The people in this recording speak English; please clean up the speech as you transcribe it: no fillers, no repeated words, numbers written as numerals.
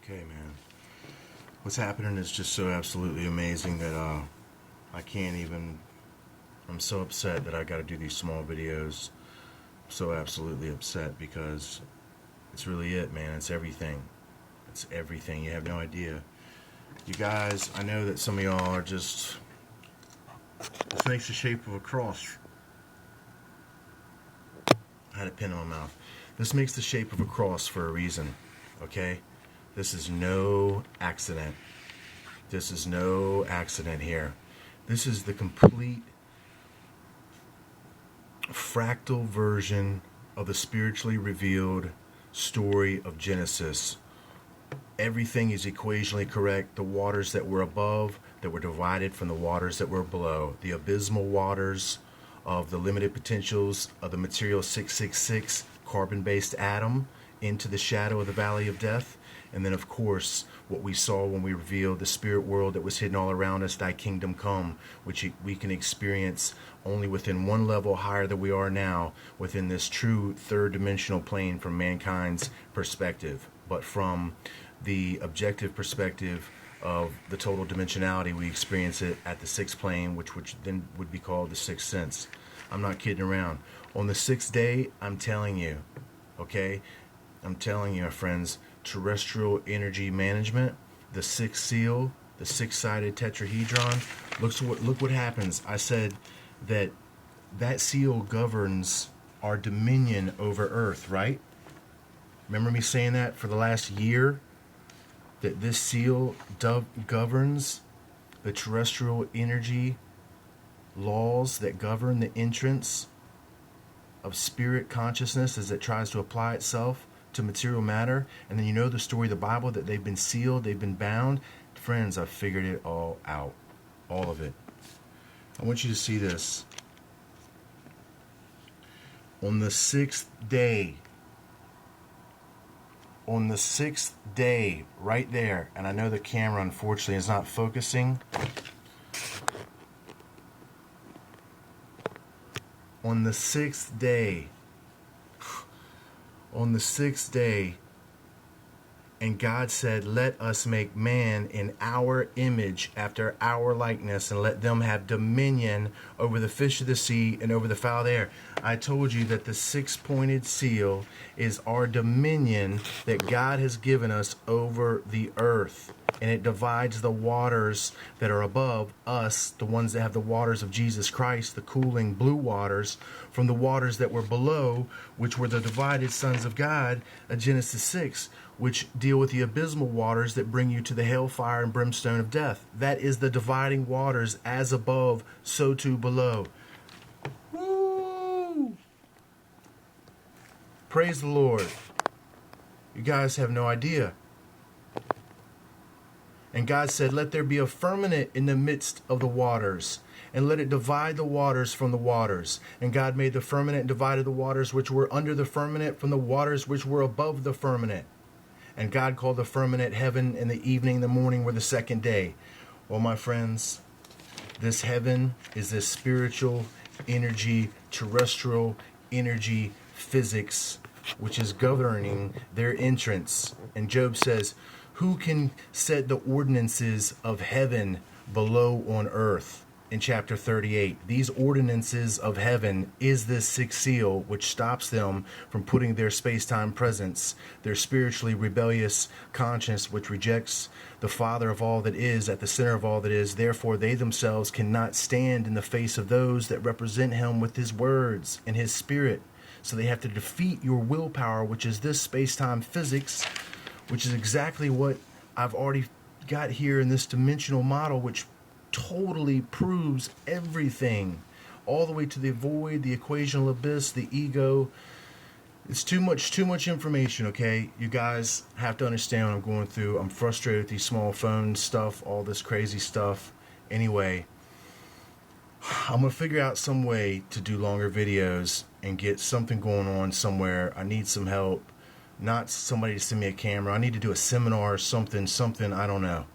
Okay, man. What's happening is just so absolutely amazing that I can't even. I'm so upset that I got to do these small videos. I'm so absolutely upset because it's really it, man. It's everything. It's everything. You have no idea. You guys, I know that some of y'all are just. This makes the shape of a cross. I had a pin in my mouth. This makes the shape of a cross for a reason, okay? This is no accident. This is no accident here. This is the complete fractal version of the spiritually revealed story of Genesis. Everything is equationally correct. The waters that were above, that were divided from the waters that were below. The abysmal waters of the limited potentials of the material 666 carbon-based atom into the shadow of the valley of death. And then, of course, what we saw when we revealed the spirit world that was hidden all around us, thy kingdom come, which we can experience only within one level higher than we are now, within this true third dimensional plane from mankind's perspective. But from the objective perspective of the total dimensionality, we experience it at the sixth plane, which then would be called the sixth sense. I'm not kidding around. On the sixth day, I'm telling you, okay? I'm telling you, my friends, terrestrial energy management, the sixth seal, the six-sided tetrahedron. Look what happens. I said that seal governs our dominion over Earth, right? Remember me saying that for the last year? That this seal governs the terrestrial energy laws that govern the entrance of spirit consciousness as it tries to apply itself to material matter. And then you know the story of the Bible, that they've been sealed, they've been bound. Friends, I've figured it all out. All of it. I want you to see this. On the sixth day, right there, and I know the camera unfortunately is not focusing. On the sixth day, and God said, let us make man in our image, after our likeness, and let them have dominion over the fish of the sea and over the fowl of the air. I told you that the six-pointed seal is our dominion that God has given us over the earth. And it divides the waters that are above us, the ones that have the waters of Jesus Christ, the cooling blue waters, from the waters that were below, which were the divided sons of God, Genesis 6, which deal with the abysmal waters that bring you to the hellfire and brimstone of death. That is the dividing waters, as above, so too below. Woo! Praise the Lord. You guys have no idea. And God said, let there be a firmament in the midst of the waters, and let it divide the waters from the waters. And God made the firmament and divided the waters which were under the firmament from the waters which were above the firmament. And God called the firmament heaven, and the evening and the morning were the second day. Well, my friends, this heaven is this spiritual energy, terrestrial energy, physics, which is governing their entrance. And Job says, who can set the ordinances of heaven below on earth? In chapter 38, these ordinances of heaven is this sixth seal, which stops them from putting their space-time presence, their spiritually rebellious conscience, which rejects the Father of all that is at the center of all that is. Therefore, they themselves cannot stand in the face of those that represent him with his words and his spirit. So they have to defeat your willpower, which is this space-time physics, which is exactly what I've already got here in this dimensional model, which totally proves everything, all the way to the void, the equational abyss, the ego. It's too much information, okay? You guys have to understand what I'm going through. I'm frustrated with these small phone stuff, all this crazy stuff. Anyway, I'm going to figure out some way to do longer videos and get something going on somewhere. I need some help. Not somebody to send me a camera. I need to do a seminar or something, I don't know.